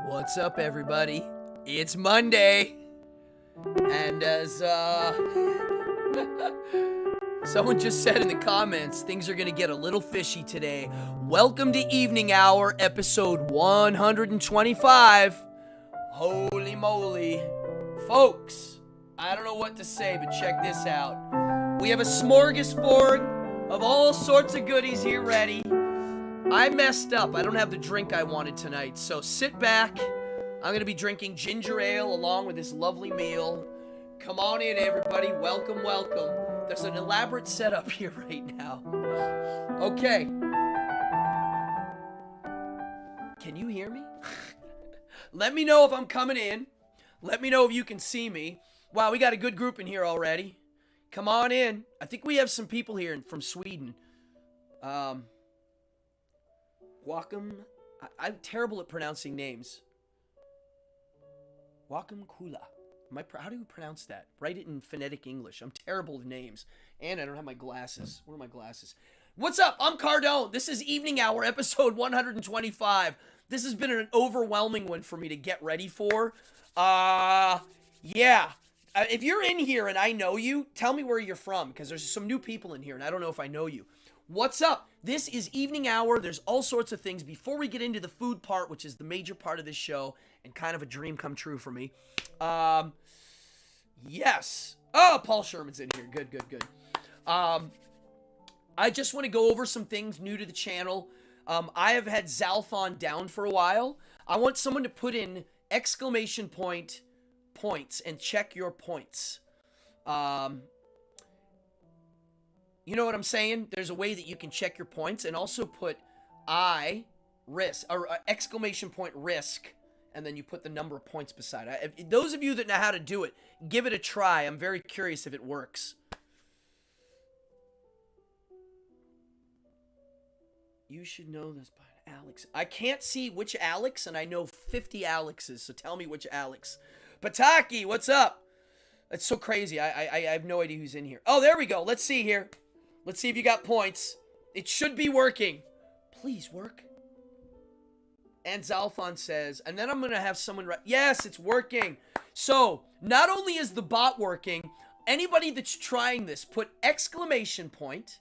What's up, everybody? It's Monday, and as someone just said in the comments, things are gonna get a little fishy today. Welcome to Evening Hour, episode 125. Holy moly. Folks, I don't know what to say, but check this out. We have a smorgasbord of all sorts of goodies here ready. I messed up. I don't have the drink I wanted tonight, so sit back. I'm going to be drinking ginger ale along with this lovely meal. Come on in, everybody. Welcome, welcome. There's an elaborate setup here right now. Okay. Can you hear me? Let me know if I'm coming in. Let me know if you can see me. Wow, we got a good group in here already. Come on in. I think we have some people here from Sweden. Welcome. I'm terrible at pronouncing names. Welcome Kula. How do you pronounce that? Write it in phonetic English. I'm terrible with names. And I don't have my glasses. Where are my glasses? What's up? I'm Cardone. This is Evening Hour, episode 125. This has been an overwhelming one for me to get ready for. Yeah. If you're in here and I know you, tell me where you're from, because there's some new people in here and I don't know if I know you. What's up? This is Evening Hour. There's all sorts of things. Before we get into the food part, which is the major part of this show and kind of a dream come true for me. Yes. Oh, Paul Sherman's in here. Good, good, good. I just want to go over some things new to the channel. I have had Zalfon down for a while. I want someone to put in exclamation point points and check your points. You know what I'm saying? There's a way that you can check your points, and also put risk or exclamation point risk, and then you put the number of points beside it. Those of you that know how to do it, give it a try. I'm very curious if it works. You should know this by Alex. I can't see which Alex, and I know 50 Alexes, so tell me which Alex. Pataki, what's up? It's so crazy. I have no idea who's in here. Oh, there we go. Let's see here. Let's see if you got points. It should be working. Please work. And Zalfon says, and then I'm going to have someone write. Yes, it's working. So, not only is the bot working, anybody that's trying this, put exclamation point,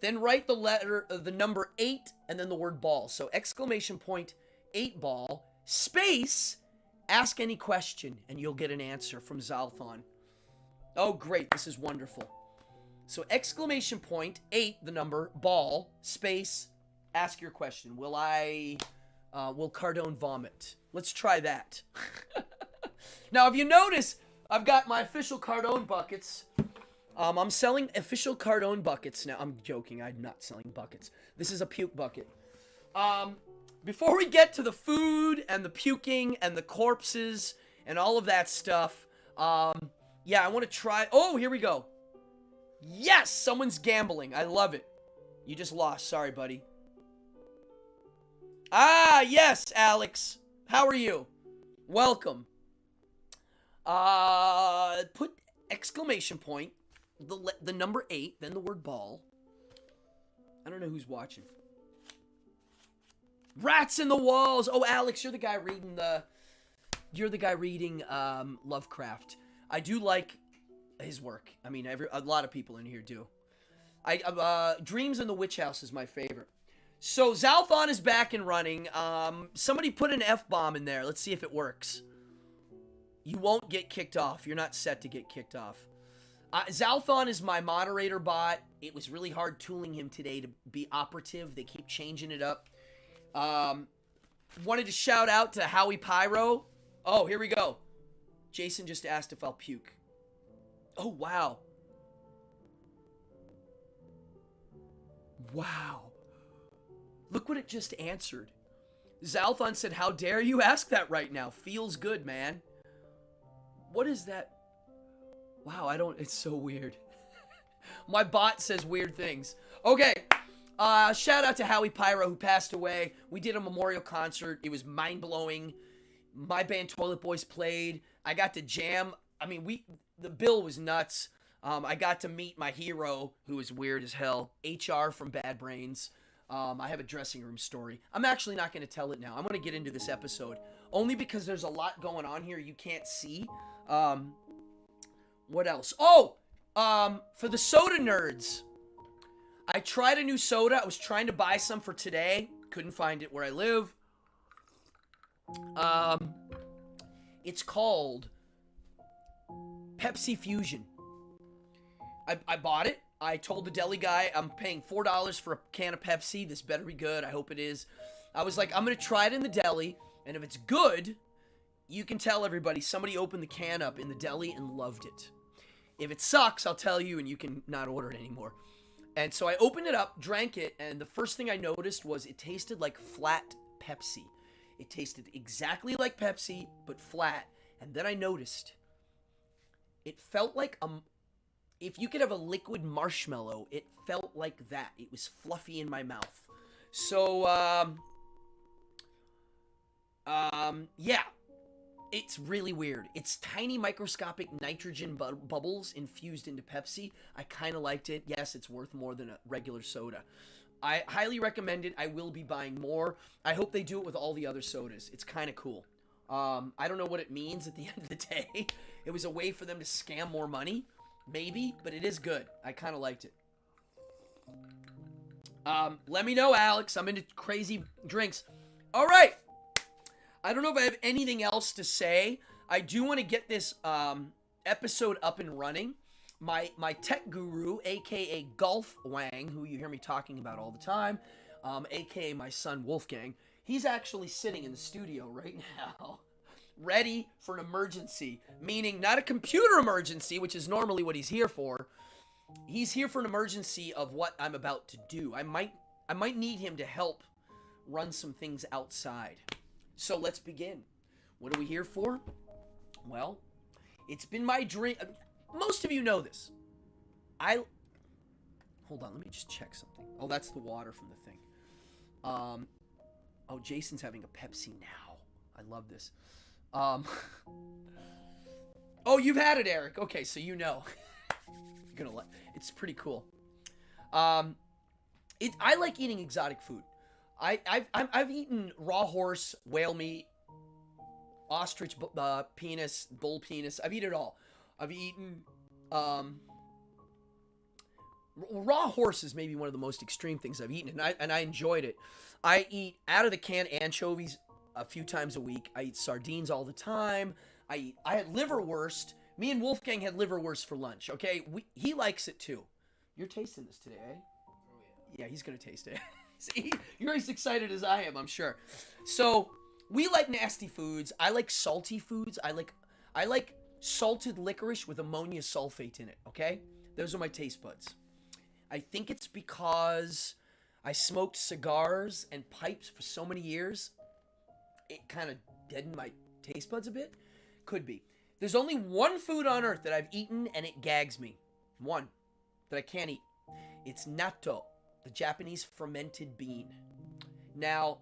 then write the number 8, and then the word ball. So, exclamation point, 8 ball, space, ask any question, and you'll get an answer from Zalfon. Oh, great. This is wonderful. So, exclamation point, 8, the number, ball, space, ask your question. Will Cardone vomit? Let's try that. Now, if you notice, I've got my official Cardone buckets. I'm selling official Cardone buckets now. I'm joking. I'm not selling buckets. This is a puke bucket. Before we get to the food and the puking and the corpses and all of that stuff, yeah, I want to try. Oh, here we go. Yes, someone's gambling. I love it. You just lost. Sorry, buddy. Ah, yes, Alex. How are you? Welcome. Put exclamation point, the number 8, then the word ball. I don't know who's watching. Rats in the walls. Oh, Alex, you're the guy reading Lovecraft. I do like his work. I mean, a lot of people in here do. Dreams in the Witch House is my favorite. So Zalfon is back and running. Somebody put an F-bomb in there. Let's see if it works. You won't get kicked off. You're not set to get kicked off. Zalfon is my moderator bot. It was really hard tooling him today to be operative. They keep changing it up. Wanted to shout out to Howie Pyro. Oh, here we go. Jason just asked if I'll puke. Oh, wow. Wow. Look what it just answered. Zalfon said, how dare you ask that right now? Feels good, man. What is that? Wow, it's so weird. My bot says weird things. Okay, Shout out to Howie Pyro who passed away. We did a memorial concert. It was mind-blowing. My band Toilet Boys played. I got to jam. I mean, the bill was nuts. I got to meet my hero, who is weird as hell, HR from Bad Brains. I have a dressing room story. I'm actually not going to tell it now. I'm going to get into this episode, only because there's a lot going on here you can't see. What else? Oh, for the soda nerds, I tried a new soda. I was trying to buy some for today. Couldn't find it where I live. It's called Pepsi Fusion. I bought it. I told the deli guy I'm paying $4 for a can of Pepsi. This better be good. I hope it is. I was like, I'm going to try it in the deli, and if it's good, you can tell everybody somebody opened the can up in the deli and loved it. If it sucks, I'll tell you, and you can not order it anymore. And so I opened it up, drank it, and the first thing I noticed was it tasted like flat Pepsi. It tasted exactly like Pepsi, but flat. And then I noticed it felt like if you could have a liquid marshmallow, it felt like that. It was fluffy in my mouth. So, yeah. It's really weird. It's tiny microscopic nitrogen bubbles infused into Pepsi. I kind of liked it. Yes, it's worth more than a regular soda. I highly recommend it. I will be buying more. I hope they do it with all the other sodas. It's kind of cool. I don't know what it means at the end of the day. It was a way for them to scam more money. Maybe, but it is good. I kind of liked it. Let me know, Alex. I'm into crazy drinks. All right. I don't know if I have anything else to say. I do want to get this episode up and running. My tech guru, a.k.a. Golf Wang, who you hear me talking about all the time, a.k.a. my son Wolfgang, he's actually sitting in the studio right now, ready for an emergency, meaning not a computer emergency, which is normally what he's here for. He's here for an emergency of what I'm about to do. I might need him to help run some things outside. So let's begin. What are we here for? Well, it's been my dream. Most of you know this. Hold on, let me just check something. Oh, that's the water from the thing. Oh, Jason's having a Pepsi now. I love this. Oh, you've had it, Eric. Okay, so you know. You're gonna it's pretty cool. I like eating exotic food. I've eaten raw horse, whale meat, ostrich penis, bull penis. I've eaten it all. I've eaten raw horse is maybe one of the most extreme things I've eaten, and I enjoyed it. I eat out of the can anchovies a few times a week. I eat sardines all the time. I had liverwurst. Me and Wolfgang had liverwurst for lunch. Okay, he likes it too. You're tasting this today, eh? Oh yeah. Yeah, he's gonna taste it. See, you're as excited as I am, I'm sure. So we like nasty foods. I like salty foods. I like salted licorice with ammonia sulfate in it. Okay, those are my taste buds. I think it's because I smoked cigars and pipes for so many years. It kind of deadened my taste buds a bit. Could be. There's only one food on earth that I've eaten and it gags me. One that I can't eat. It's natto, the Japanese fermented bean. Now,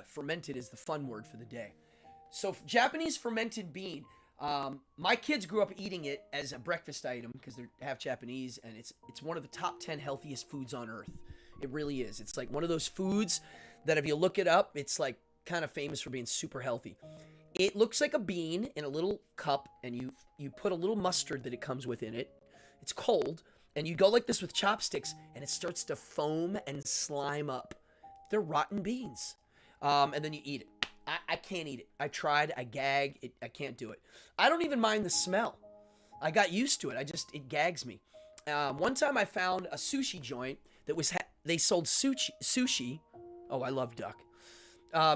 fermented is the fun word for the day. So Japanese fermented bean, my kids grew up eating it as a breakfast item because they're half Japanese, and it's one of the top 10 healthiest foods on earth. It really is. It's like one of those foods that if you look it up, it's like kind of famous for being super healthy. It looks like a bean in a little cup, and you put a little mustard that it comes with in it. It's cold, and you go like this with chopsticks, and it starts to foam and slime up. They're rotten beans. And then you eat it. I can't eat it. I tried. I gag. I can't do it. I don't even mind the smell. I got used to it. It gags me. One time I found a sushi joint that they sold sushi. Oh, I love duck.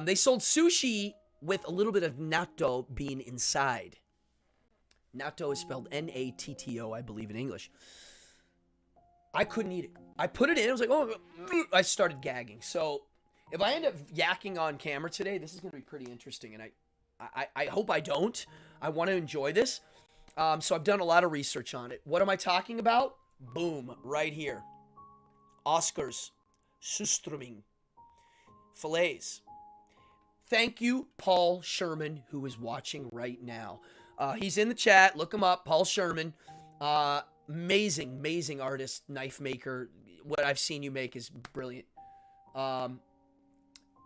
They sold sushi with a little bit of natto bean inside. Natto is spelled N-A-T-T-O, I believe, in English. I couldn't eat it. I put it in. I was like, oh, I started gagging. So if I end up yakking on camera today, this is going to be pretty interesting. And I hope I don't. I want to enjoy this. So I've done a lot of research on it. What am I talking about? Boom, right here. Oscars, Surstroming, fillets. Thank you, Paul Sherman, who is watching right now. He's in the chat. Look him up, Paul Sherman. Amazing, amazing artist, knife maker. What I've seen you make is brilliant.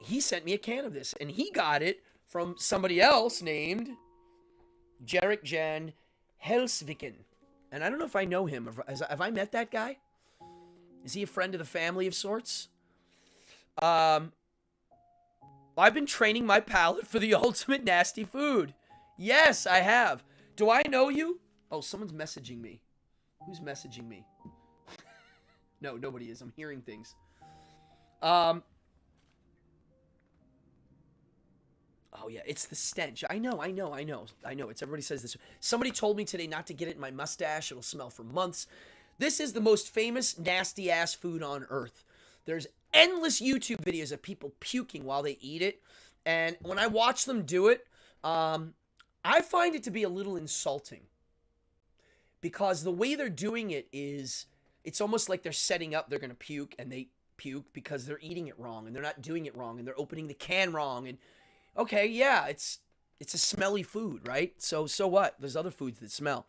He sent me a can of this, and he got it from somebody else named Jarek Jan Helsviken. And I don't know if I know him. Have I met that guy? Is he a friend of the family of sorts? I've been training my palate for the ultimate nasty food. Yes, I have. Do I know you? Oh, someone's messaging me. Who's messaging me? No, nobody is. I'm hearing things. Oh yeah, it's the stench. I know. It's everybody says this. Somebody told me today not to get it in my mustache. It'll smell for months. This is the most famous nasty ass food on earth. There's endless YouTube videos of people puking while they eat it. And when I watch them do it, I find it to be a little insulting. Because the way they're doing it is, it's almost like they're setting up they're going to puke, and they puke because they're eating it wrong, and they're not doing it wrong, and they're opening the can wrong. And okay, yeah, it's a smelly food, right? So what? There's other foods that smell.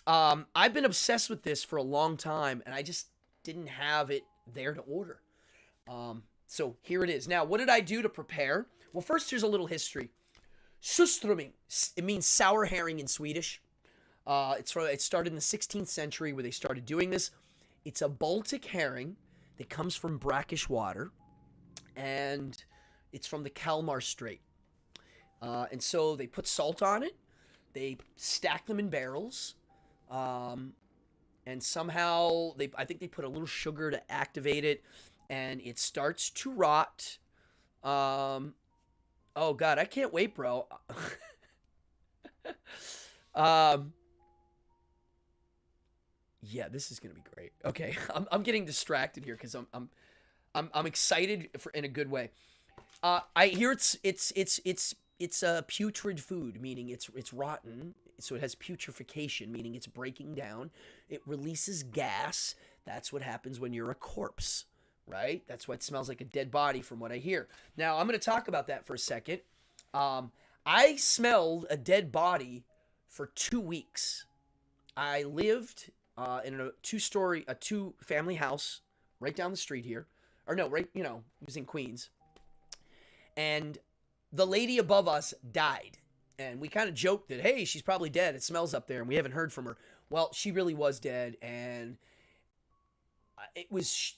I've been obsessed with this for a long time, and I just didn't have it there to order. So here it is. Now, what did I do to prepare? Well, first, here's a little history. Surstroming. It means sour herring in Swedish. It started in the 16th century where they started doing this. It's a Baltic herring that comes from brackish water, and it's from the Kalmar Strait. And so they put salt on it. They stack them in barrels. And somehow I think they put a little sugar to activate it, and it starts to rot. Oh God, I can't wait, bro. Yeah, this is gonna be great. Okay, I'm getting distracted here because I'm excited in a good way. I hear it's a putrid food, meaning it's rotten. So it has putrefaction, meaning it's breaking down. It releases gas. That's what happens when you're a corpse, right? That's why it smells like a dead body from what I hear. Now, I'm going to talk about that for a second. I smelled a dead body for 2 weeks. I lived in a two-family house right down the street here. Or no, right, it was in Queens. And the lady above us died. And we kind of joked that, hey, she's probably dead. It smells up there, and we haven't heard from her. Well, she really was dead, and it was,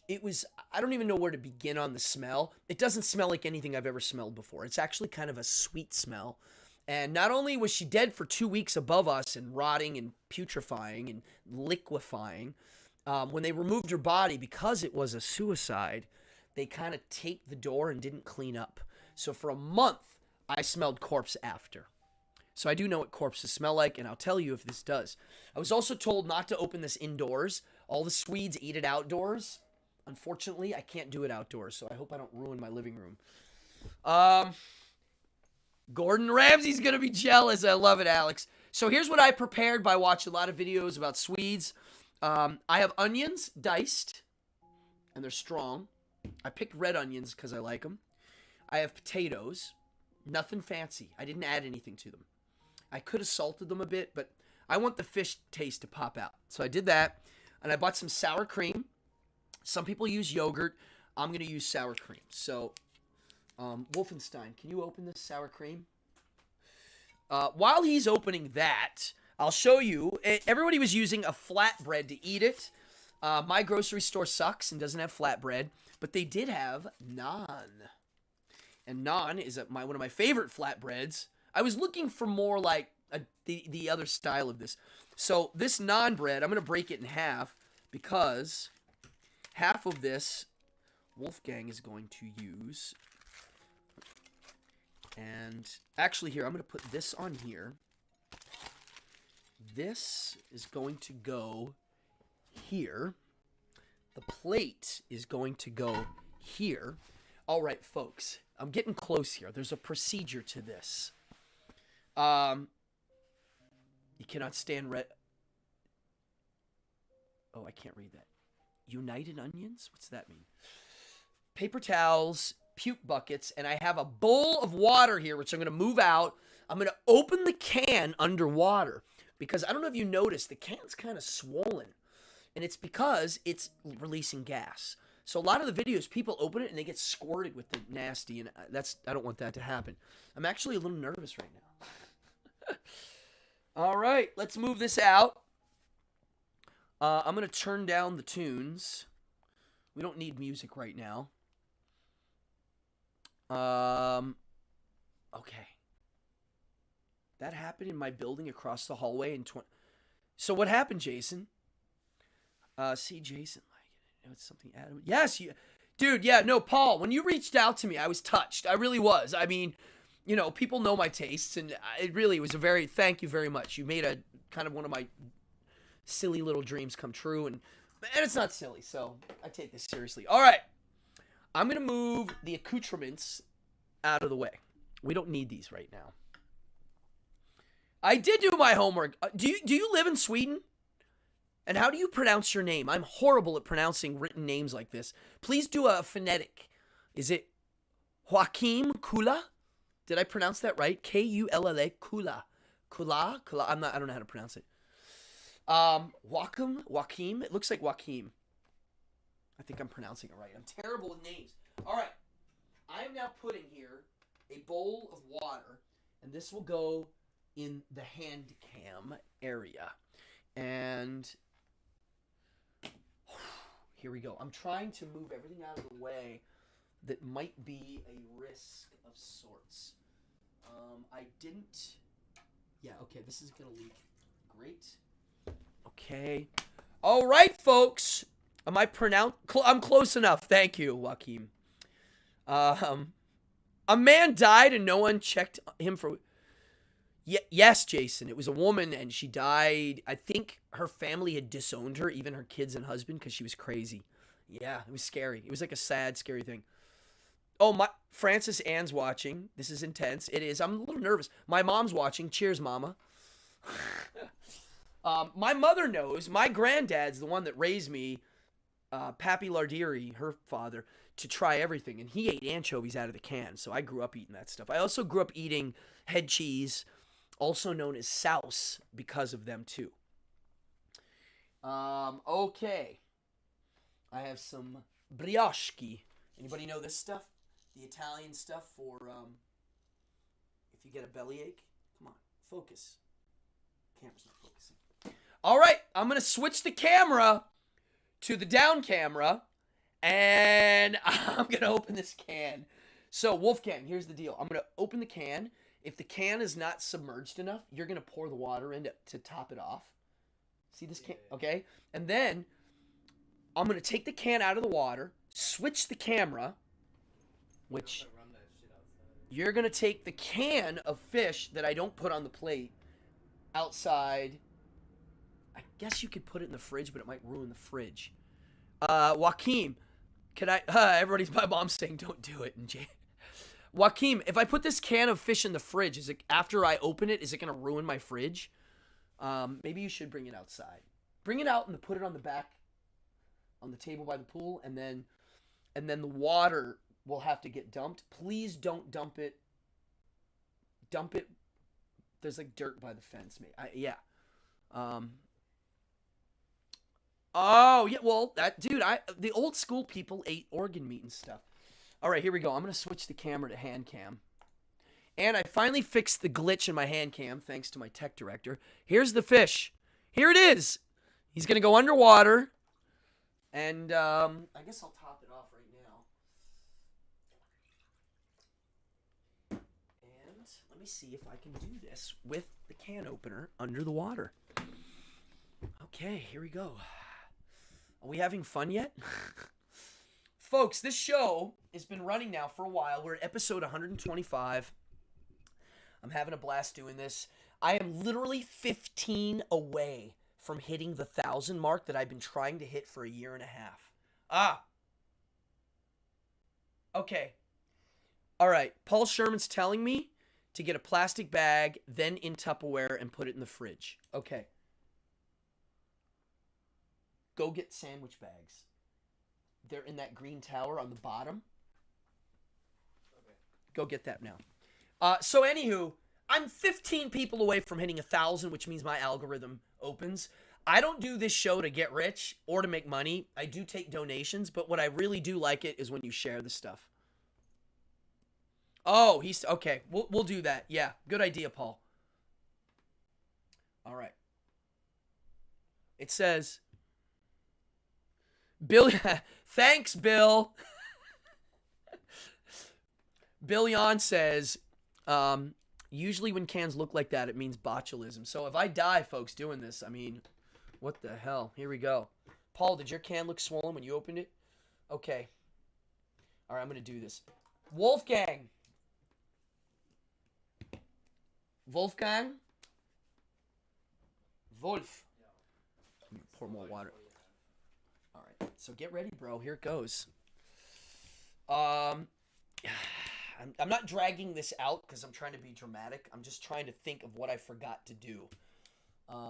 I don't even know where to begin on the smell. It doesn't smell like anything I've ever smelled before. It's actually kind of a sweet smell. And not only was she dead for 2 weeks above us and rotting and putrefying and liquefying, when they removed her body, because it was a suicide, they kind of taped the door and didn't clean up. So for a month, I smelled corpse after. So I do know what corpses smell like, and I'll tell you if this does. I was also told not to open this indoors. All the Swedes eat it outdoors. Unfortunately, I can't do it outdoors, so I hope I don't ruin my living room. Gordon Ramsay's going to be jealous. I love it, Alex. So here's what I prepared by watching a lot of videos about Swedes. I have onions diced, and they're strong. I picked red onions because I like them. I have potatoes. Nothing fancy. I didn't add anything to them. I could have salted them a bit, but I want the fish taste to pop out. So I did that, and I bought some sour cream. Some people use yogurt. I'm going to use sour cream. So, Wolfenstein, can you open this sour cream? While he's opening that, I'll show you. Everybody was using a flatbread to eat it. My grocery store sucks and doesn't have flatbread, but they did have naan. And naan is one of my favorite flatbreads. I was looking for more like the other style of this. So this naan bread, I'm going to break it in half because half of this Wolfgang is going to use. And actually here, I'm going to put this on here. This is going to go here. The plate is going to go here. All right, folks, I'm getting close here. There's a procedure to this. You cannot stand red. Oh, I can't read that. United Onions? What's that mean? Paper towels, puke buckets, and I have a bowl of water here, which I'm going to move out. I'm going to open the can underwater because I don't know if you noticed, the can's kind of swollen. And it's because it's releasing gas. So a lot of the videos, people open it and they get squirted with the nasty, and I don't want that to happen. I'm actually a little nervous right now. All right, let's move this out. I'm going to turn down the tunes. We don't need music right now. Okay. That happened in my building across the hallway in So what happened, Jason? See, Jason, like, it's something Adam. Yes, dude, yeah, no, Paul, when you reached out to me, I was touched. I really was. I mean, you know, people know my tastes, and it really was thank you very much. You made a kind of one of my silly little dreams come true, and it's not silly, so I take this seriously. All right, I'm going to move the accoutrements out of the way. We don't need these right now. I did do my homework. Do you live in Sweden? And how do you pronounce your name? I'm horrible at pronouncing written names like this. Please do a phonetic. Is it Joachim Kula? Did I pronounce that right? Kulla. Kula. Kula? I don't know how to pronounce it. Joachim. It looks like Joachim. I think I'm pronouncing it right. I'm terrible with names. All right. I am now putting here a bowl of water, and this will go in the hand cam area. And here we go. I'm trying to move everything out of the way that might be a risk of sorts. I didn't... Yeah, okay, this is going to leak. Great. Okay. All right, folks. Am I I'm close enough. Thank you, Joachim. A man died and no one checked him for... Yes, Jason. It was a woman and she died. I think her family had disowned her, even her kids and husband, because she was crazy. Yeah, it was scary. It was like a sad, scary thing. Oh, Francis Ann's watching. This is intense. It is. I'm a little nervous. My mom's watching. Cheers, Mama. My mother knows. My granddad's the one that raised me, Pappy Lardieri, her father, to try everything. And he ate anchovies out of the can, so I grew up eating that stuff. I also grew up eating head cheese, also known as souse, because of them too. Okay. I have some brioche. Anybody know this stuff? The Italian stuff for, if you get a bellyache. Come on, focus. Camera's not focusing. All right, I'm going to switch the camera to the down camera, and I'm going to open this can. So, Wolfgang, here's the deal. I'm going to open the can. If the can is not submerged enough, you're going to pour the water in to top it off. See this can? Okay. And then I'm going to take the can out of the water, switch the camera, which you're going to take the can of fish that I don't put on the plate outside. I guess you could put it in the fridge, but it might ruin the fridge. Joachim, can I... my mom's saying don't do it. And Joachim, if I put this can of fish in the fridge, is it after I open it, is it going to ruin my fridge? Maybe you should bring it outside. Bring it out and put it on the back, on the table by the pool, and then the water will have to get dumped. Please don't dump it. Dump it. There's like dirt by the fence. Yeah. Oh yeah. Well, the old school people ate organ meat and stuff. All right, here we go. I'm going to switch the camera to hand cam. And I finally fixed the glitch in my hand cam, thanks to my tech director. Here's the fish. Here it is. He's going to go underwater. And I guess I'll top it off right now. And let me see if I can do this with the can opener under the water. Okay, here we go. Are we having fun yet? Folks, this show has been running now for a while. We're at episode 125. I'm having a blast doing this. I am literally 15 away from hitting the 1,000 mark that I've been trying to hit for a year and a half. Okay. All right. Paul Sherman's telling me to get a plastic bag, then in Tupperware, and put it in the fridge. Okay. Go get sandwich bags. They're in that green tower on the bottom. Okay. Go get that now. So anywho, I'm 15 people away from hitting 1,000, which means my algorithm opens. I don't do this show to get rich or to make money. I do take donations, but what I really do like it is when you share the stuff. Oh, he's okay. We'll do that. Yeah, good idea, Paul. All right. It says, Bill. Thanks, Bill. Bill Yon says, usually when cans look like that, it means botulism. So if I die, folks, doing this, I mean, what the hell? Here we go. Paul, did your can look swollen when you opened it? Okay. All right, I'm going to do this. Wolfgang. Wolfgang? Wolf. Let me pour more water. All right, so get ready, bro. Here it goes. I'm not dragging this out because I'm trying to be dramatic. I'm just trying to think of what I forgot to do.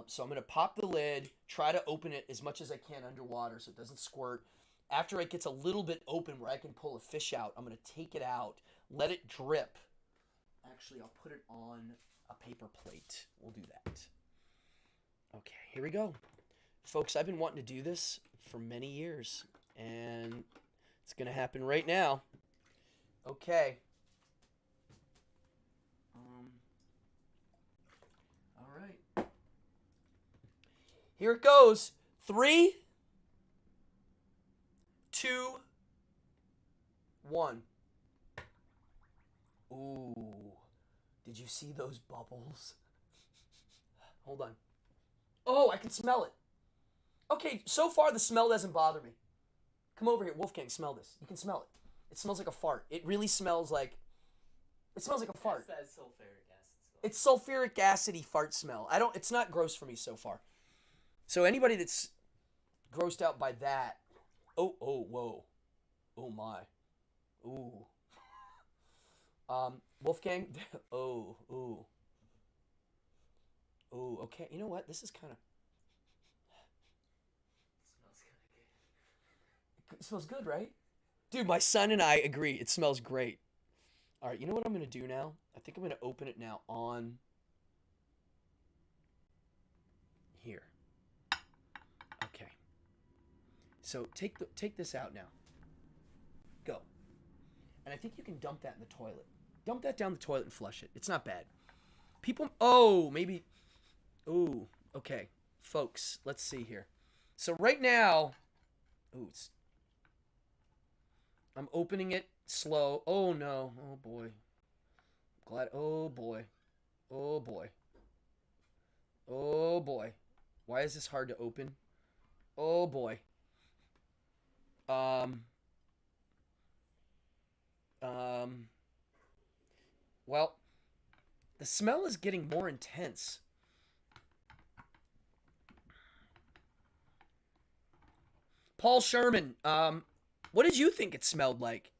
So I'm going to pop the lid, try to open it as much as I can underwater so it doesn't squirt. After it gets a little bit open where I can pull a fish out, I'm going to take it out, let it drip. Actually, I'll put it on a paper plate. We'll do that. Okay, here we go. Folks, I've been wanting to do this for many years, and it's going to happen right now. Okay. All right. Here it goes. 3, 2, 1. Ooh. Did you see those bubbles? Hold on. Oh, I can smell it. Okay, so far the smell doesn't bother me. Come over here, Wolfgang, smell this. You can smell it. It smells like a fart. It really smells like... It smells like a fart. That's that sulfuric acid smell. It's sulfuric acidy fart smell. It's not gross for me so far. So anybody that's grossed out by that... Oh, whoa. Oh, my. Ooh. Wolfgang... Oh, okay. You know what? This is kind of... Smells kind of good. It smells good, right? Dude, my son and I agree. It smells great. All right, you know what I'm going to do now? I think I'm going to open it now on here. Okay. So take this out now. Go. And I think you can dump that in the toilet. Dump that down the toilet and flush it. It's not bad. People, maybe, okay. Folks, let's see here. So right now, I'm opening it slow. Oh no. Oh boy. Oh boy. Oh boy. Oh boy. Why is this hard to open? Oh boy. Well, the smell is getting more intense. Paul Sherman, what did you think it smelled like?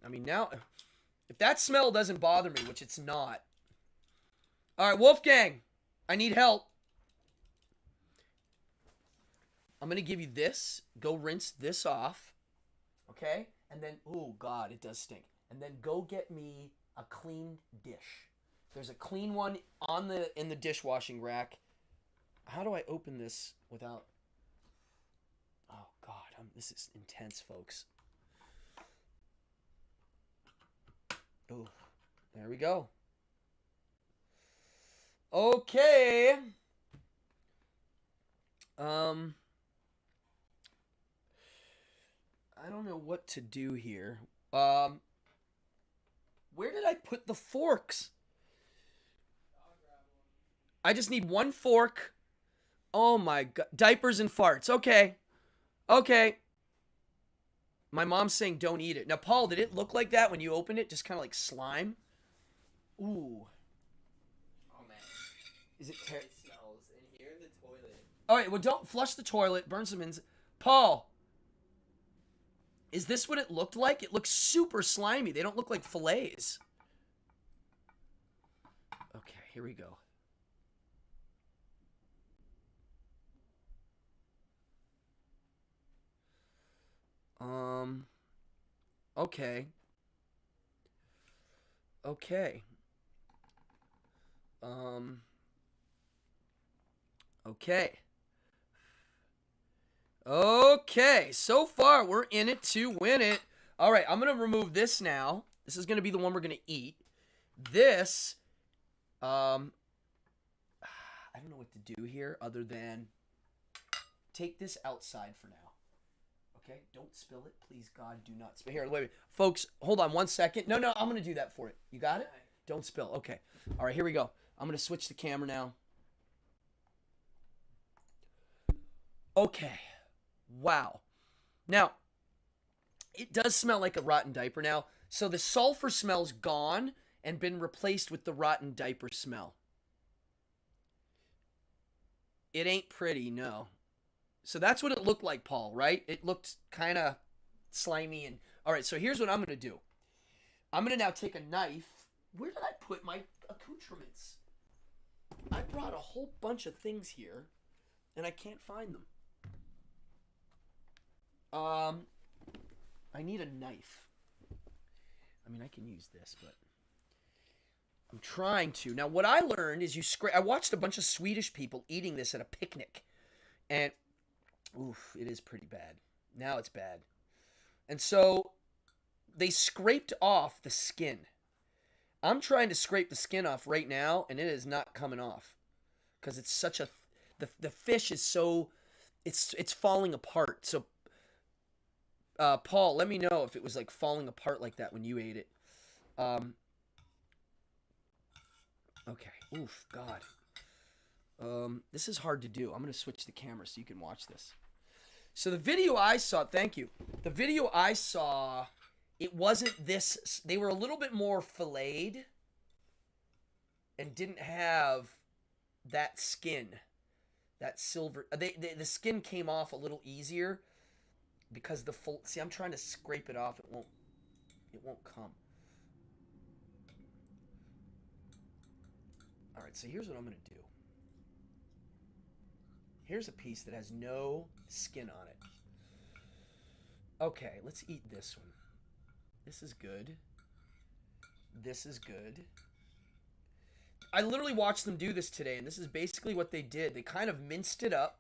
I mean, now, if that smell doesn't bother me, which it's not. All right, Wolfgang, I need help. I'm going to give you this. Go rinse this off. Okay? And then, oh, God, it does stink. And then go get me a clean dish. There's a clean one in the dishwashing rack. How do I open this without... Oh, God, this is intense, folks. Oh, there we go. Okay. I don't know what to do here. Where did I put the forks? I just need one fork. Oh my God. Diapers and farts. Okay. My mom's saying don't eat it. Now, Paul, did it look like that when you opened it? Just kind of like slime? Ooh. Oh man. Is it It smells in here in the toilet. All right, well, don't flush the toilet. Burn some ins. Paul, is this what it looked like? It looks super slimy. They don't look like fillets. Okay, here we go. Um. Okay. Okay. Um. Okay. Okay. So far, we're in it to win it. All right. I'm gonna remove this now. This is gonna be the one we're gonna eat. This. I don't know what to do here other than take this outside for now. Okay, don't spill it. Please, God, do not spill. Here, wait. Folks, hold on one second. No, I'm going to do that for it. You got it? Don't spill. Okay. All right, here we go. I'm going to switch the camera now. Okay. Wow. Now, it does smell like a rotten diaper now. So the sulfur smell's gone and been replaced with the rotten diaper smell. It ain't pretty, no. So that's what it looked like, Paul, right? It looked kind of slimy. And all right, so here's what I'm going to do. I'm going to now take a knife. Where did I put my accoutrements? I brought a whole bunch of things here, and I can't find them. I need a knife. I mean, I can use this, but I'm trying to. Now, what I learned is I watched a bunch of Swedish people eating this at a picnic, and oof, it is pretty bad. Now it's bad. And so they scraped off the skin. I'm trying to scrape the skin off right now, and it is not coming off because it's such a the fish is so it's falling apart. So Paul, let me know if it was like falling apart like that when you ate it. Okay. Oof, God. This is hard to do. I'm going to switch the camera so you can watch this. So the video I saw, thank you. The video I saw, it wasn't this. They were a little bit more filleted and didn't have that skin, that silver. The skin came off a little easier because the full. See, I'm trying to scrape it off. It won't come. All right, so here's what I'm going to do. Here's a piece that has no skin on it. Okay, let's eat this one. This is good. This is good. I literally watched them do this today, and this is basically what they did. They kind of minced it up.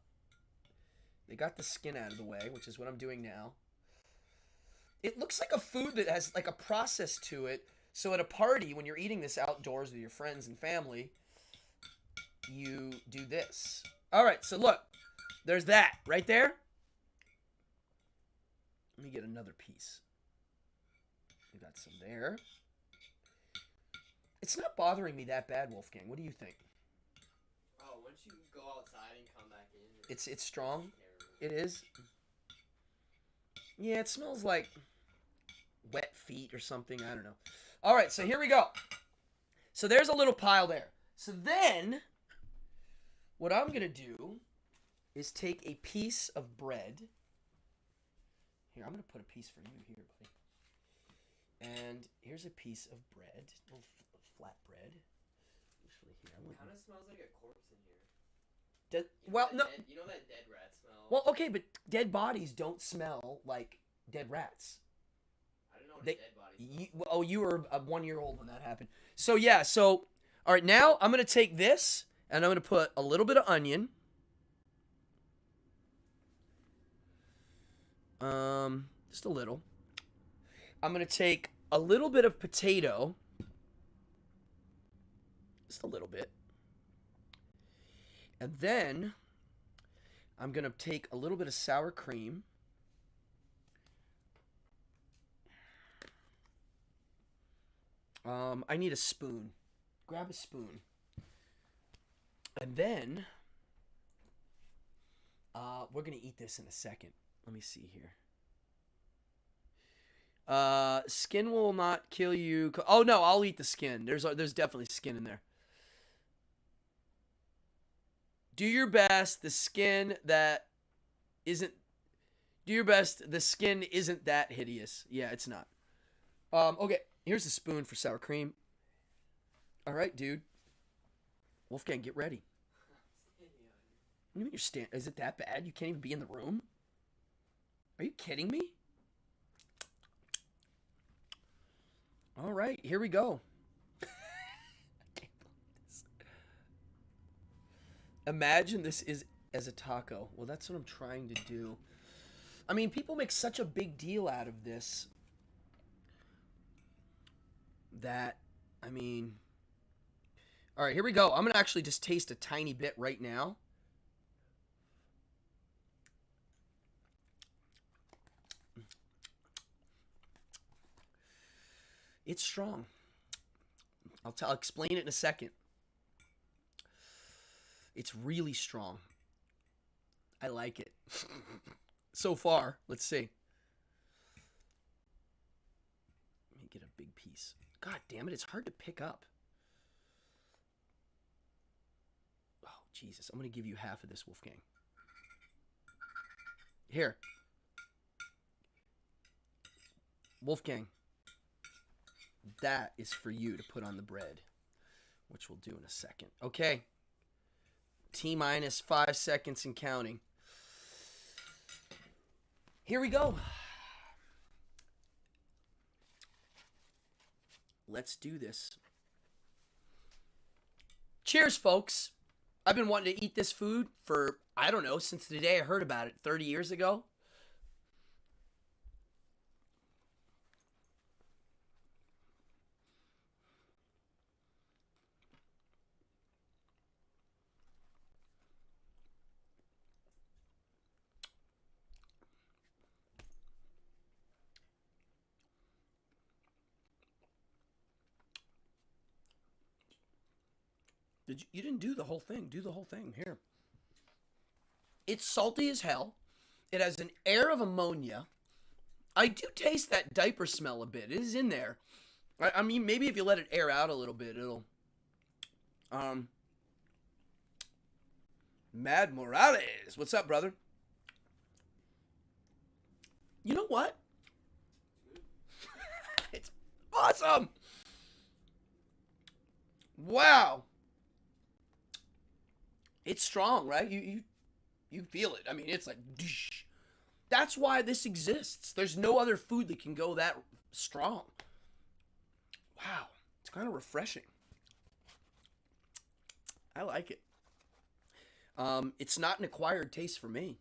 They got the skin out of the way, which is what I'm doing now. It looks like a food that has like a process to it. So at a party, when you're eating this outdoors with your friends and family, you do this. All right, so look, there's that right there. Let me get another piece. We got some there. It's not bothering me that bad, Wolfgang. What do you think? Oh, once you go outside and come back in, It's strong. It is. Yeah, it smells like wet feet or something. I don't know. All right, so here we go. So there's a little pile there. So then, what I'm going to do is take a piece of bread. Here, I'm going to put a piece for you here, buddy. And here's a piece of bread, a little flat bread. Usually here. it kind of smells like a corpse in here. You know that dead rat smell? Well, okay, but dead bodies don't smell like dead rats. I don't know what a dead body smells. You were a 1-year-old when that happened. So, yeah, all right, now I'm going to take this, and I'm going to put a little bit of onion. Just a little. I'm going to take a little bit of potato. Just a little bit. And then I'm going to take a little bit of sour cream. I need a spoon. Grab a spoon. And then we're going to eat this in a second. Let me see here. Skin will not kill you. Oh, no, I'll eat the skin. There's definitely skin in there. Do your best. The skin isn't that hideous. Yeah, it's not. Okay, here's a spoon for sour cream. All right, dude. Wolfgang, get ready. What do you mean you're Is it that bad? You can't even be in the room? Are you kidding me? All right, here we go. Imagine this is as a taco. Well, that's what I'm trying to do. I mean, people make such a big deal out of this that, I mean, all right, here we go. I'm going to actually just taste a tiny bit right now. It's strong. I'll explain it in a second. It's really strong. I like it. So far, let's see. Let me get a big piece. God damn it, it's hard to pick up. Oh, Jesus. I'm going to give you half of this, Wolfgang. Here. Wolfgang. That is for you to put on the bread, which we'll do in a second. Okay. T-minus 5 seconds and counting. Here we go. Let's do this. Cheers, folks. I've been wanting to eat this food for, I don't know, since the day I heard about it 30 years ago. You didn't do the whole thing. Do the whole thing. Here. It's salty as hell. It has an air of ammonia. I do taste that diaper smell a bit. It is in there. I mean, maybe if you let it air out a little bit, it'll... Mad Morales. What's up, brother? You know what? It's awesome. Wow. It's strong, right? You feel it. I mean, it's like, doosh. That's why this exists. There's no other food that can go that strong. Wow. It's kind of refreshing. I like it. It's not an acquired taste for me.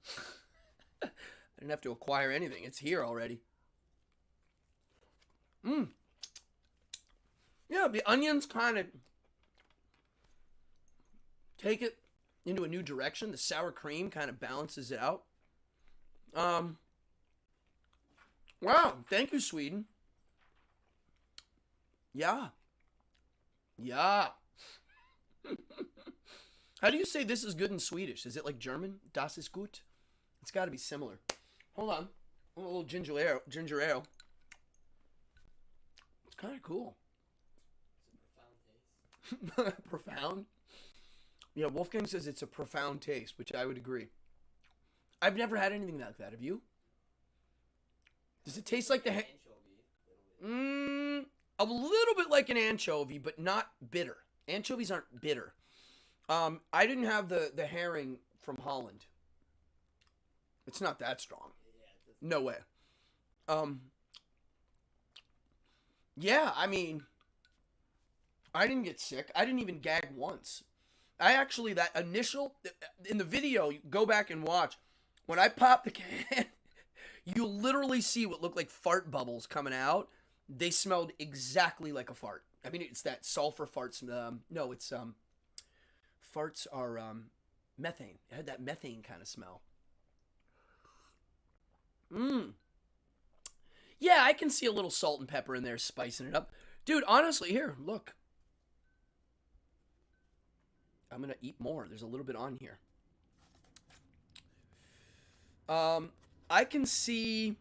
I didn't have to acquire anything. It's here already. Yeah, the onions kind of take it into a new direction. The sour cream kind of balances it out. Wow, thank you, Sweden. Yeah. Yeah. How do you say this is good in Swedish? Is it like German? Das ist gut? It's got to be similar. Hold on. A little ginger ale. Ginger ale. It's kind of cool. It's a profound taste. Profound? Yeah, Wolfgang says it's a profound taste, which I would agree. I've never had anything like that. Have you? Does it taste like the... Anchovy. A little bit like an anchovy, but not bitter. Anchovies aren't bitter. I didn't have the herring from Holland. It's not that strong. Yeah, No way. Yeah, I mean, I didn't get sick. I didn't even gag once. I actually, that initial, in the video, go back and watch. When I popped the can, you literally see what looked like fart bubbles coming out. They smelled exactly like a fart. I mean, it's that sulfur farts. No, it's, farts are, methane. It had that methane kind of smell. Yeah, I can see a little salt and pepper in there spicing it up. Dude, honestly, here, look. I'm going to eat more. There's a little bit on here. I can see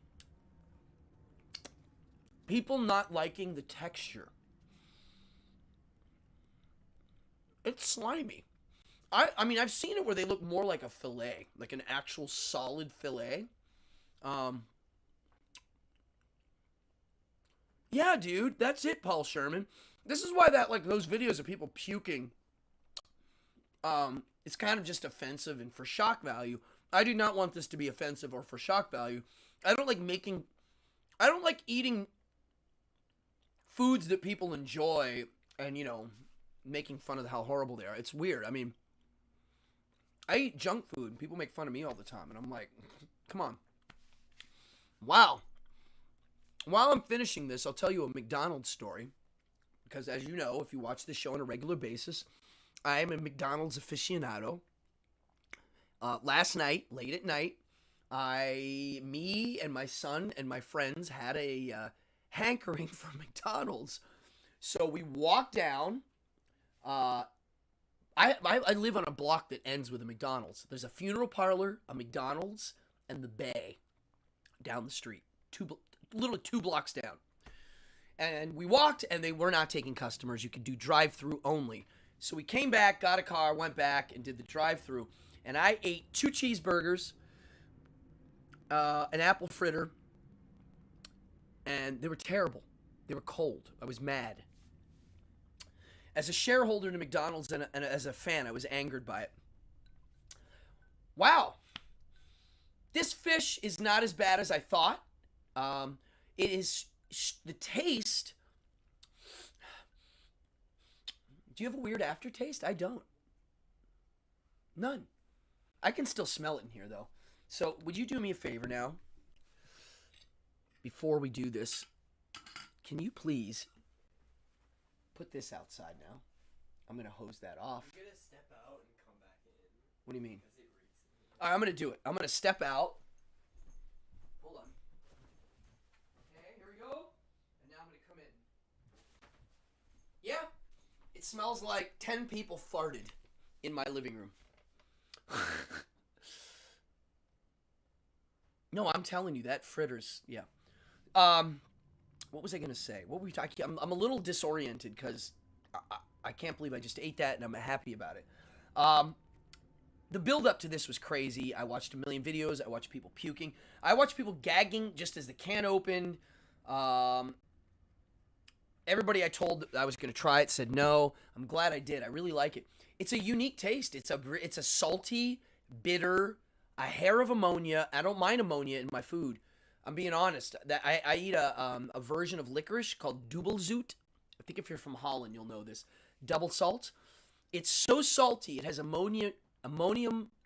people not liking the texture. It's slimy. I mean, I've seen it where they look more like a fillet, like an actual solid fillet. Yeah, dude, that's it, Paul Sherman. This is why that, like, those videos of people puking, it's kind of just offensive and for shock value. I do not want this to be offensive or for shock value. I don't like eating foods that people enjoy and, making fun of how horrible they are. It's weird. I mean, I eat junk food and people make fun of me all the time. And I'm like, come on. Wow. While I'm finishing this, I'll tell you a McDonald's story. Because as you know, if you watch this show on a regular basis, I am a McDonald's aficionado. Last night, late at night, me and my son and my friends had a hankering for McDonald's. So we walked down. I live on a block that ends with a McDonald's. There's a funeral parlor, a McDonald's, and the Bay down the street. Literally 2 blocks down. And we walked, and they were not taking customers. You could do drive-through only. So we came back, got a car, went back, and did the drive-through. And I ate 2 cheeseburgers, an apple fritter, and they were terrible. They were cold. I was mad. As a shareholder in McDonald's and as a fan, I was angered by it. Wow. This fish is not as bad as I thought. It is the taste. Do you have a weird aftertaste? I don't. None. I can still smell it in here, though. So, would you do me a favor now? Before we do this, can you please put this outside now? I'm going to hose that off. I'm going to step out and come back in. What do you mean? Because it reeks. All right, I'm going to do it. I'm going to step out. Hold on. Okay, here we go. And now I'm going to come in. Yeah, it smells like 10 people farted in my living room. No, I'm telling you, that fritters, yeah. What was I going to say? What were we talking? I'm a little disoriented because I can't believe I just ate that and I'm happy about it. The build up to this was crazy. I watched a million videos. I watched people puking. I watched people gagging just as the can opened. Everybody I told that I was going to try it said no. I'm glad I did. I really like it. It's a unique taste. It's a salty, bitter, a hair of ammonia. I don't mind ammonia in my food. I'm being honest. That I eat a version of licorice called Dubbelzoet. I think if you're from Holland, you'll know this. Double salt. It's so salty. It has ammonium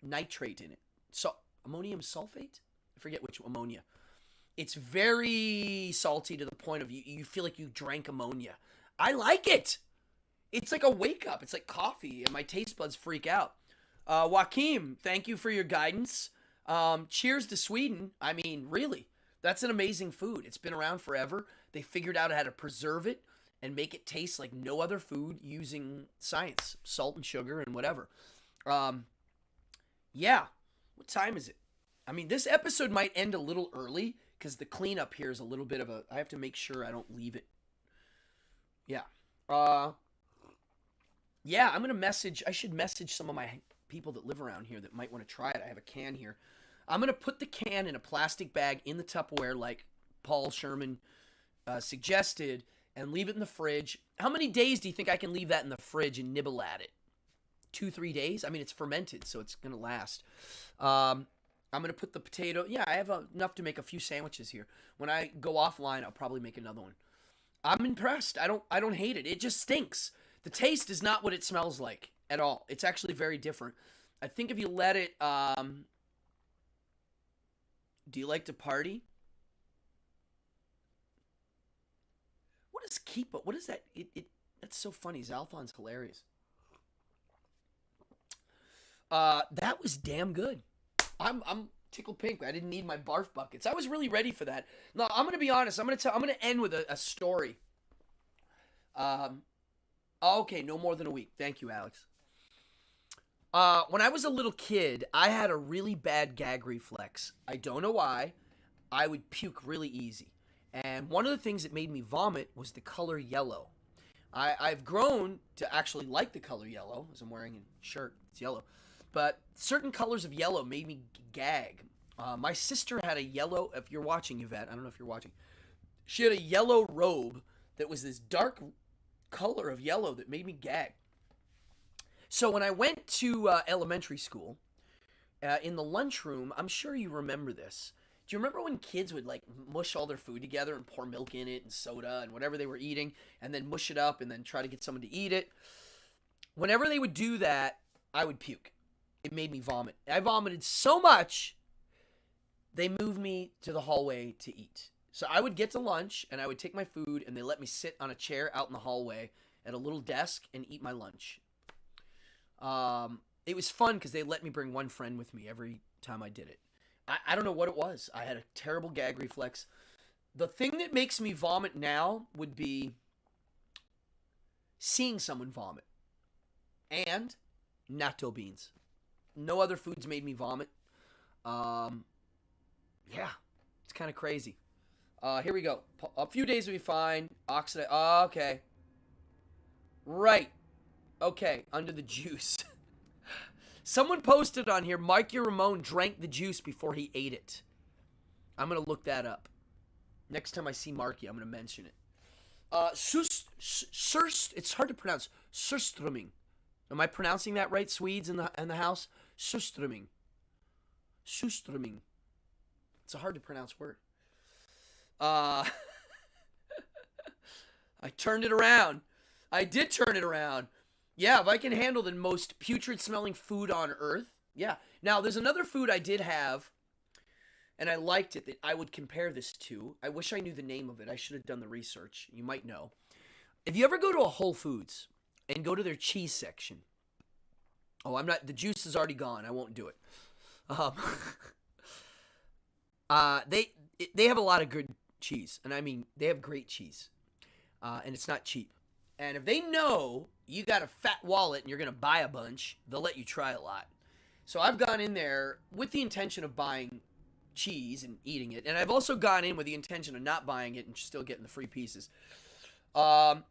nitrate in it. So ammonium sulfate? I forget which ammonia. It's very salty to the point of you feel like you drank ammonia. I like it. It's like a wake up. It's like coffee, and my taste buds freak out. Joaquim, thank you for your guidance. Cheers to Sweden. I mean, really, that's an amazing food. It's been around forever. They figured out how to preserve it and make it taste like no other food using science, salt and sugar and whatever. Yeah. What time is it? I mean, this episode might end a little early because the cleanup here is a little bit of a... I have to make sure I don't leave it. Yeah. Yeah, I'm going to message... I should message some of my people that live around here that might want to try it. I have a can here. I'm going to put the can in a plastic bag in the Tupperware like Paul Sherman suggested and leave it in the fridge. How many days do you think I can leave that in the fridge and nibble at it? 2-3 days? I mean, it's fermented, so it's going to last. I'm going to put the potato... Yeah, I have enough to make a few sandwiches here. When I go offline, I'll probably make another one. I'm impressed. I don't hate it. It just stinks. The taste is not what it smells like at all. It's actually very different. I think if you let it... Do you like to party? What is Keepa? What is that? That's so funny. Zalthon's hilarious. That was damn good. I'm tickled pink. I didn't need my barf buckets. I was really ready for that. No, I'm gonna be honest. I'm gonna end with a story. Okay, no more than a week. Thank you, Alex. When I was a little kid, I had a really bad gag reflex. I don't know why. I would puke really easy. And one of the things that made me vomit was the color yellow. I've grown to actually like the color yellow, as I'm wearing a shirt. It's yellow. But certain colors of yellow made me gag. My sister had a yellow, if you're watching, Yvette, I don't know if you're watching. She had a yellow robe that was this dark color of yellow that made me gag. So when I went to elementary school, in the lunchroom, I'm sure you remember this, Do you remember when kids would like mush all their food together and pour milk in it and soda and whatever they were eating and then mush it up and then try to get someone to eat it? Whenever they would do that, I would puke. It made me vomit. I vomited so much, they moved me to the hallway to eat. So I would get to lunch and I would take my food and they let me sit on a chair out in the hallway at a little desk and eat my lunch. It was fun because they let me bring one friend with me every time I did it. I don't know what it was. I had a terrible gag reflex. The thing that makes me vomit now would be seeing someone vomit. And natto beans. No other foods made me vomit. Yeah, it's kind of crazy. Here we go. A few days will be fine. Oxidize. Oh, okay. Right. Okay, under the juice. Someone posted on here, Mikey Ramone drank the juice before he ate it. I'm going to look that up. Next time I see Marky, I'm going to mention it. It's hard to pronounce. Surstroming. Am I pronouncing that right, Swedes in the house? Surstroming. Surstroming. It's a hard to pronounce word. I turned it around. I did turn it around. Yeah, if I can handle the most putrid smelling food on earth, yeah. Now, there's another food I did have, and I liked it, that I would compare this to. I wish I knew the name of it. I should have done the research. You might know. If you ever go to a Whole Foods and go to their cheese section, the juice is already gone. I won't do it. They have a lot of good cheese, and I mean, they have great cheese, and it's not cheap. And if they know you got a fat wallet and you're going to buy a bunch, they'll let you try a lot. So I've gone in there with the intention of buying cheese and eating it. And I've also gone in with the intention of not buying it and still getting the free pieces. Then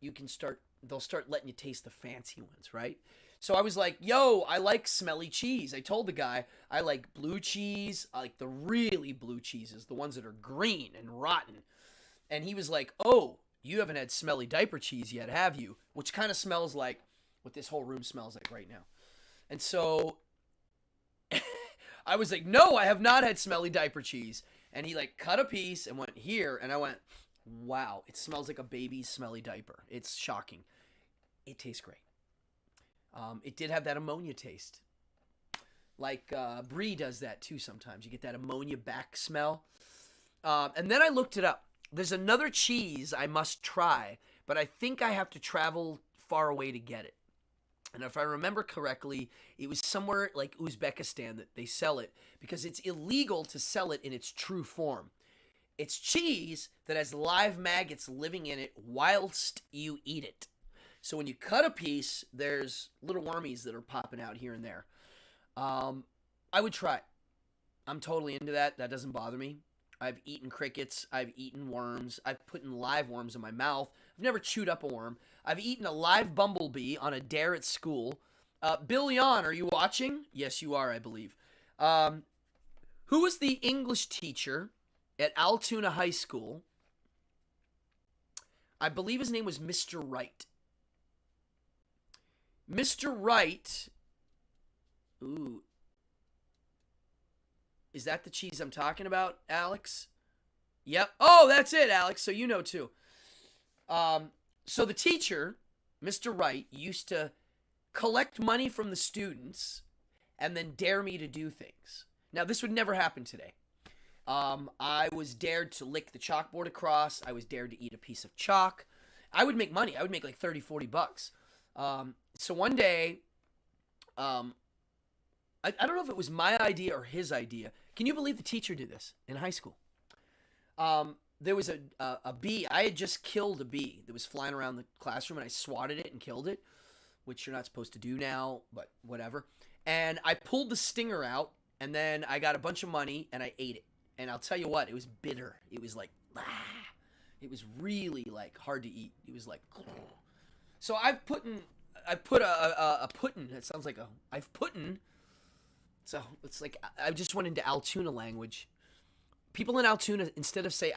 they'll start letting you taste the fancy ones, right? So I was like, yo, I like smelly cheese. I told the guy, I like blue cheese. I like the really blue cheeses, the ones that are green and rotten. And he was like, oh, you haven't had smelly diaper cheese yet, have you? Which kind of smells like what this whole room smells like right now. And so I was like, no, I have not had smelly diaper cheese. And he like cut a piece and went here. And I went, wow, it smells like a baby's smelly diaper. It's shocking. It tastes great. It did have that ammonia taste. Like Brie does that too sometimes. You get that ammonia back smell. And then I looked it up. There's another cheese I must try, but I think I have to travel far away to get it. And if I remember correctly, it was somewhere like Uzbekistan that they sell it because it's illegal to sell it in its true form. It's cheese that has live maggots living in it whilst you eat it. So when you cut a piece, there's little wormies that are popping out here and there. I would try it. I'm totally into that. That doesn't bother me. I've eaten crickets. I've eaten worms. I've put in live worms in my mouth. I've never chewed up a worm. I've eaten a live bumblebee on a dare at school. Bill Yon, are you watching? Yes, you are, I believe. Who was the English teacher at Altoona High School? I believe his name was Mr. Wright. Mr. Wright. Ooh. Is that the cheese I'm talking about, Alex? Yep. Oh, that's it, Alex. So you know too. So the teacher, Mr. Wright, used to collect money from the students and then dare me to do things. Now, this would never happen today. I was dared to lick the chalkboard across. I was dared to eat a piece of chalk. I would make money. I would make like 30, 40 bucks. So one day, I don't know if it was my idea or his idea. Can you believe the teacher did this in high school? There was a bee. I had just killed a bee that was flying around the classroom, and I swatted it and killed it, which you're not supposed to do now, but whatever. And I pulled the stinger out, and then I got a bunch of money, and I ate it. And I'll tell you what, it was bitter. It was like, it was really like hard to eat. It was like, so I've put a puddin'. It sounds like I've puddin'. So it's like I just went into Altoona language. People in Altoona, instead of say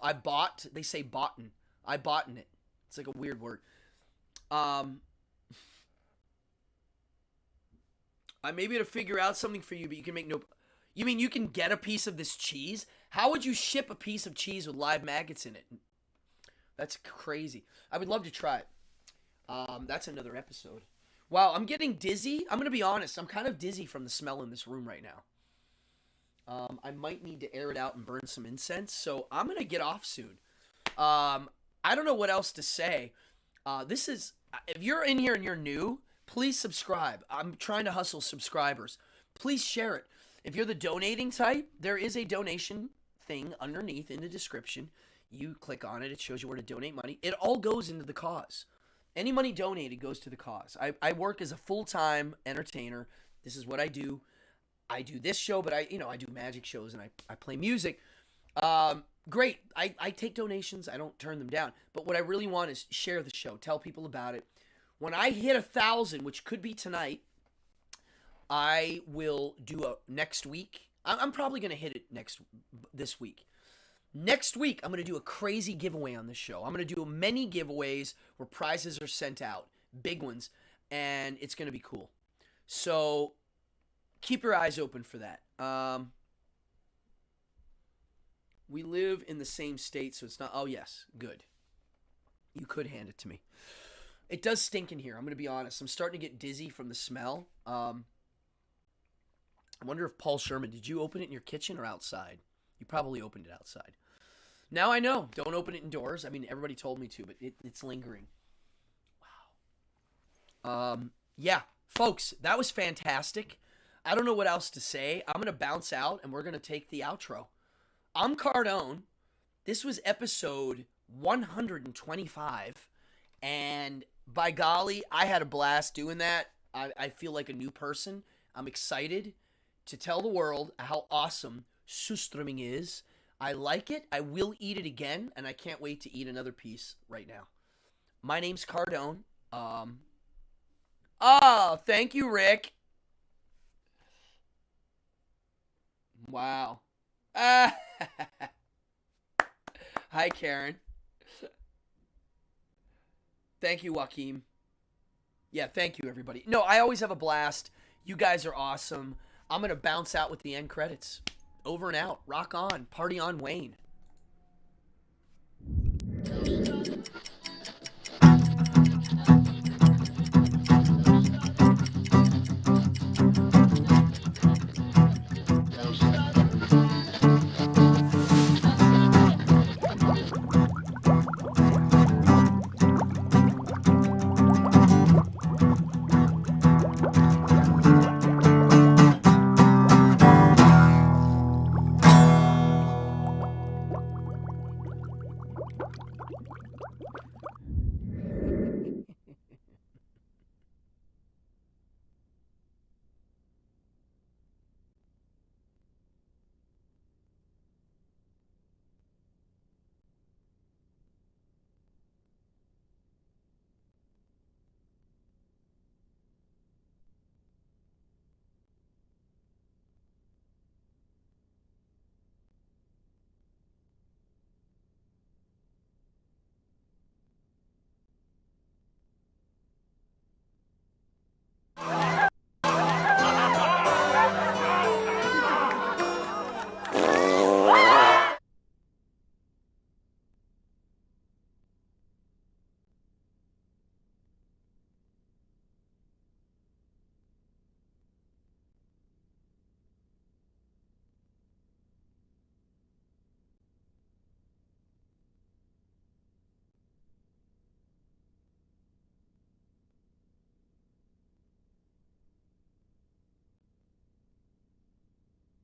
I bought, they say boughten. I boughten it. It's like a weird word. I may be able to figure out something for you, but you can make no. You mean you can get a piece of this cheese? How would you ship a piece of cheese with live maggots in it? That's crazy. I would love to try it. That's another episode. Wow, I'm getting dizzy. I'm gonna be honest. I'm kind of dizzy from the smell in this room right now. I might need to air it out and burn some incense, so I'm gonna get off soon. I don't know what else to say. This is, if you're in here and you're new, please subscribe. I'm trying to hustle subscribers. Please share it. If you're the donating type, there is a donation thing underneath in the description. You click on it. It shows you where to donate money. It all goes into the cause. Any money donated goes to the cause. I work as a full-time entertainer. This is what I do. I do this show, but I do magic shows and I play music. Great. I take donations. I don't turn them down. But what I really want is share the show. Tell people about it. When I hit 1,000, which could be tonight, I will do a next week. I'm probably going to hit it this week. Next week, I'm going to do a crazy giveaway on this show. I'm going to do many giveaways where prizes are sent out, big ones, and it's going to be cool. So keep your eyes open for that. We live in the same state, so it's not... Oh, yes. Good. You could hand it to me. It does stink in here. I'm going to be honest. I'm starting to get dizzy from the smell. I wonder if Paul Sherman, did you open it in your kitchen or outside? You probably opened it outside. Now I know. Don't open it indoors. I mean, everybody told me to, but it's lingering. Wow. Yeah, folks, that was fantastic. I don't know what else to say. I'm going to bounce out, and we're going to take the outro. I'm Cardone. This was episode 125, and by golly, I had a blast doing that. I feel like a new person. I'm excited to tell the world how awesome Surstroming is. I like it. I will eat it again, and I can't wait to eat another piece right now. My name's Cardone. Oh, thank you, Rick. Wow. Hi, Karen. Thank you, Joaquim. Yeah, thank you, everybody. No, I always have a blast. You guys are awesome. I'm going to bounce out with the end credits. Over and out. Rock on. Party on, Wayne.